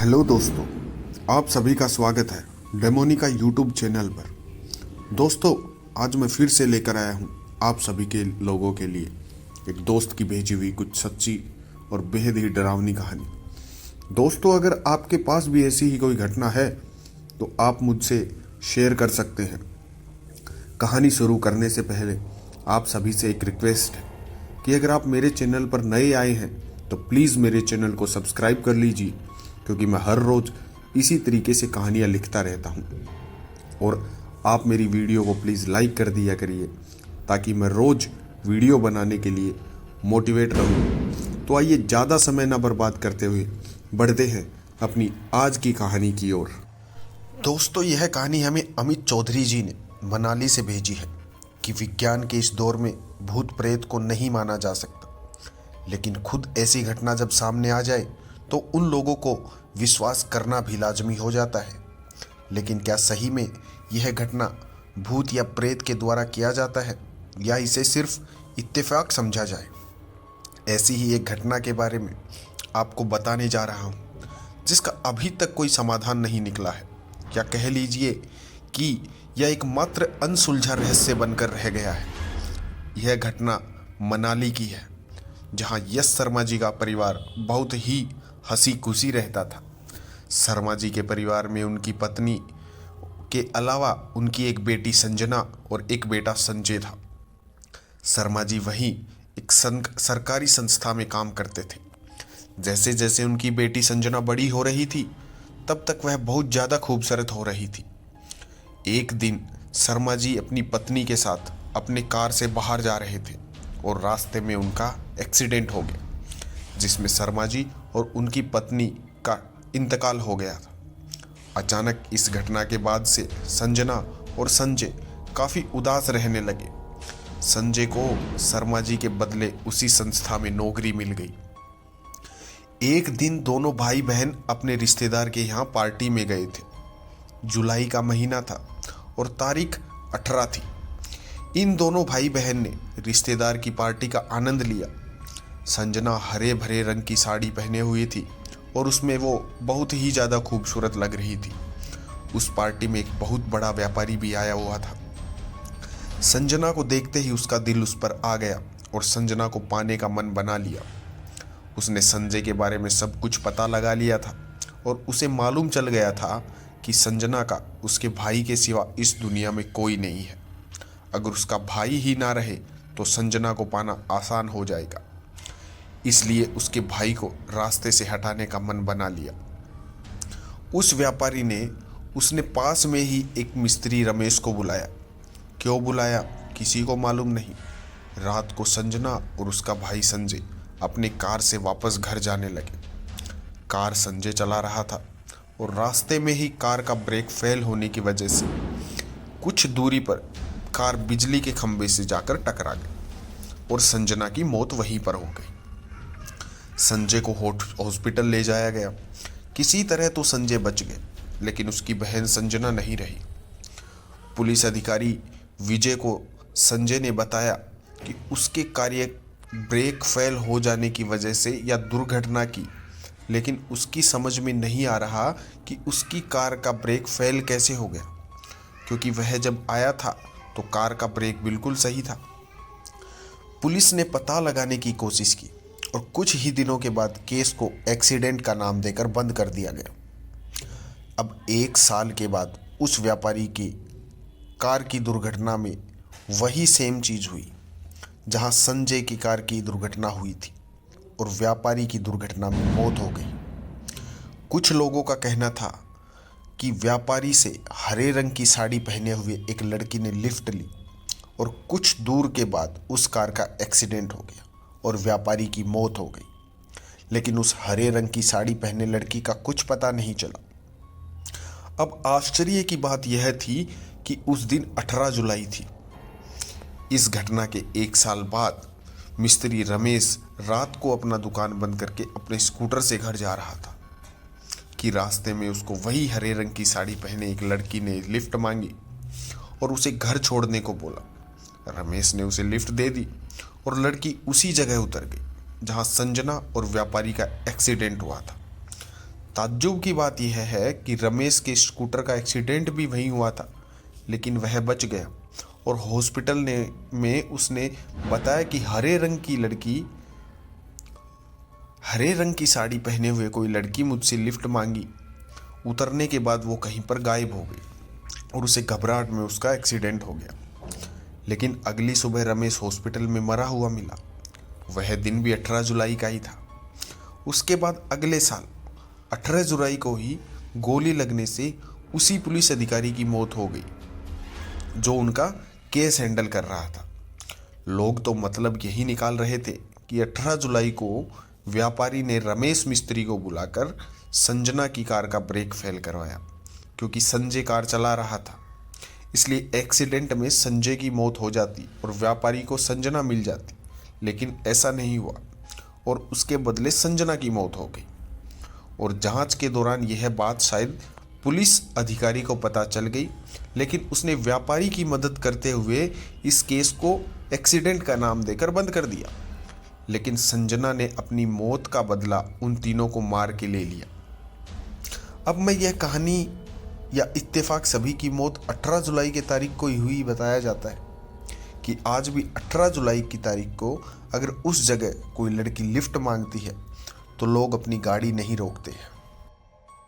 Hello दोस्तों, आप सभी का स्वागत है डेमोनिका यूट्यूब चैनल पर। दोस्तों, आज मैं फिर से लेकर आया हूँ आप सभी के लोगों के लिए एक दोस्त की भेजी हुई कुछ सच्ची और बेहद ही डरावनी कहानी। दोस्तों, अगर आपके पास भी ऐसी ही कोई घटना है तो आप मुझसे शेयर कर सकते हैं। कहानी शुरू करने से पहले आप सभी से एक रिक्वेस्ट है कि अगर आप मेरे चैनल पर नए आए हैं तो प्लीज़ मेरे चैनल को सब्सक्राइब कर लीजिए, क्योंकि मैं हर रोज़ इसी तरीके से कहानियाँ लिखता रहता हूँ। और आप मेरी वीडियो को प्लीज़ लाइक कर दिया करिए ताकि मैं रोज़ वीडियो बनाने के लिए मोटिवेट रहूँ। तो आइए ज़्यादा समय ना बर्बाद करते हुए बढ़ते हैं अपनी आज की कहानी की ओर। दोस्तों, यह कहानी हमें अमित चौधरी जी ने मनाली से भेजी है कि विज्ञान के इस दौर में भूत प्रेत को नहीं माना जा सकता, लेकिन खुद ऐसी घटना जब सामने आ जाए तो उन लोगों को विश्वास करना भी लाजमी हो जाता है। लेकिन क्या सही में यह घटना भूत या प्रेत के द्वारा किया जाता है या इसे सिर्फ इत्तेफाक समझा जाए? ऐसी ही एक घटना के बारे में आपको बताने जा रहा हूँ, जिसका अभी तक कोई समाधान नहीं निकला है। या कह लीजिए कि यह एक मात्र अनसुलझा रहस्य बनकर रह गया है। यह घटना मनाली की है, जहाँ यश शर्मा जी का परिवार बहुत ही हंसी खुशी रहता था। शर्मा जी के परिवार में उनकी पत्नी के अलावा उनकी एक बेटी संजना और एक बेटा संजय था। शर्मा जी वहीं एक सरकारी संस्था में काम करते थे। जैसे जैसे उनकी बेटी संजना बड़ी हो रही थी, तब तक वह बहुत ज़्यादा खूबसूरत हो रही थी। एक दिन शर्मा जी अपनी पत्नी के साथ अपने कार से बाहर जा रहे थे और रास्ते में उनका एक्सीडेंट हो गया, जिसमें शर्मा जी और उनकी पत्नी का इंतकाल हो गया था। अचानक इस घटना के बाद से संजना और संजय काफ़ी उदास रहने लगे। संजय को शर्मा जी के बदले उसी संस्था में नौकरी मिल गई। एक दिन दोनों भाई बहन अपने रिश्तेदार के यहाँ पार्टी में गए थे। जुलाई का महीना था और तारीख 18 थी। इन दोनों भाई बहन ने रिश्तेदार की पार्टी का आनंद लिया। संजना हरे भरे रंग की साड़ी पहने हुई थी और उसमें वो बहुत ही ज़्यादा खूबसूरत लग रही थी। उस पार्टी में एक बहुत बड़ा व्यापारी भी आया हुआ था। संजना को देखते ही उसका दिल उस पर आ गया और संजना को पाने का मन बना लिया। उसने संजय के बारे में सब कुछ पता लगा लिया था और उसे मालूम चल गया था कि संजना का उसके भाई के सिवा इस दुनिया में कोई नहीं है। अगर उसका भाई ही ना रहे तो संजना को पाना आसान हो जाएगा। इसलिए उसके भाई को रास्ते से हटाने का मन बना लिया। उस व्यापारी ने उसने पास में ही एक मिस्त्री रमेश को बुलाया। क्यों बुलाया किसी को मालूम नहीं। रात को संजना और उसका भाई संजय अपनी कार से वापस घर जाने लगे। कार संजय चला रहा था और रास्ते में ही कार का ब्रेक फेल होने की वजह से कुछ दूरी पर कार बिजली के खंभे से जाकर टकरा गई और संजना की मौत वहीं पर हो गई। संजय को हॉस्पिटल ले जाया गया। किसी तरह तो संजय बच गए, लेकिन उसकी बहन संजना नहीं रही। पुलिस अधिकारी विजय को संजय ने बताया कि उसके कार्य ब्रेक फेल हो जाने की वजह से या दुर्घटना की, लेकिन उसकी समझ में नहीं आ रहा कि उसकी कार का ब्रेक फेल कैसे हो गया, क्योंकि वह जब आया था तो कार का ब्रेक बिल्कुल सही था। पुलिस ने पता लगाने की कोशिश की और कुछ ही दिनों के बाद केस को एक्सीडेंट का नाम देकर बंद कर दिया गया। अब 1 साल के बाद उस व्यापारी की कार की दुर्घटना में वही सेम चीज़ हुई, जहां संजय की कार की दुर्घटना हुई थी और व्यापारी की दुर्घटना में मौत हो गई। कुछ लोगों का कहना था कि व्यापारी से हरे रंग की साड़ी पहने हुए एक लड़की ने लिफ्ट ली और कुछ दूर के बाद उस कार का एक्सीडेंट हो गया और व्यापारी की मौत हो गई। लेकिन उस हरे रंग की साड़ी पहने लड़की का कुछ पता नहीं चला। अब आश्चर्य की बात यह थी कि उस दिन 18 जुलाई थी। इस घटना के 1 साल बाद मिस्त्री रमेश रात को अपना दुकान बंद करके अपने स्कूटर से घर जा रहा था कि रास्ते में उसको वही हरे रंग की साड़ी पहने एक लड़की ने लिफ्ट मांगी और उसे घर छोड़ने को बोला। रमेश ने उसे लिफ्ट दे दी और लड़की उसी जगह उतर गई जहां संजना और व्यापारी का एक्सीडेंट हुआ था। ताज्जुब की बात यह है कि रमेश के स्कूटर का एक्सीडेंट भी वहीं हुआ था, लेकिन वह बच गया और हॉस्पिटल में उसने बताया कि हरे रंग की साड़ी पहने हुए कोई लड़की मुझसे लिफ्ट मांगी। उतरने के बाद वो कहीं पर गायब हो गई और उसे घबराहट में उसका एक्सीडेंट हो गया। लेकिन अगली सुबह रमेश हॉस्पिटल में मरा हुआ मिला। वह दिन भी 18 जुलाई का ही था। उसके बाद अगले साल 18 जुलाई को ही गोली लगने से उसी पुलिस अधिकारी की मौत हो गई जो उनका केस हैंडल कर रहा था। लोग तो मतलब यही निकाल रहे थे कि 18 जुलाई को व्यापारी ने रमेश मिस्त्री को बुलाकर संजना की कार का ब्रेक फेल करवाया, क्योंकि संजय कार चला रहा था। इसलिए एक्सीडेंट में संजय की मौत हो जाती और व्यापारी को संजना मिल जाती, लेकिन ऐसा नहीं हुआ और उसके बदले संजना की मौत हो गई। और जांच के दौरान यह बात शायद पुलिस अधिकारी को पता चल गई, लेकिन उसने व्यापारी की मदद करते हुए इस केस को एक्सीडेंट का नाम देकर बंद कर दिया। लेकिन संजना ने अपनी मौत का बदला उन तीनों को मार के ले लिया। अब मैं यह कहानी या इत्तेफाक सभी की मौत 18 जुलाई की तारीख को ही हुई बताया जाता है कि आज भी 18 जुलाई की तारीख को अगर उस जगह कोई लड़की लिफ्ट मांगती है तो लोग अपनी गाड़ी नहीं रोकते हैं।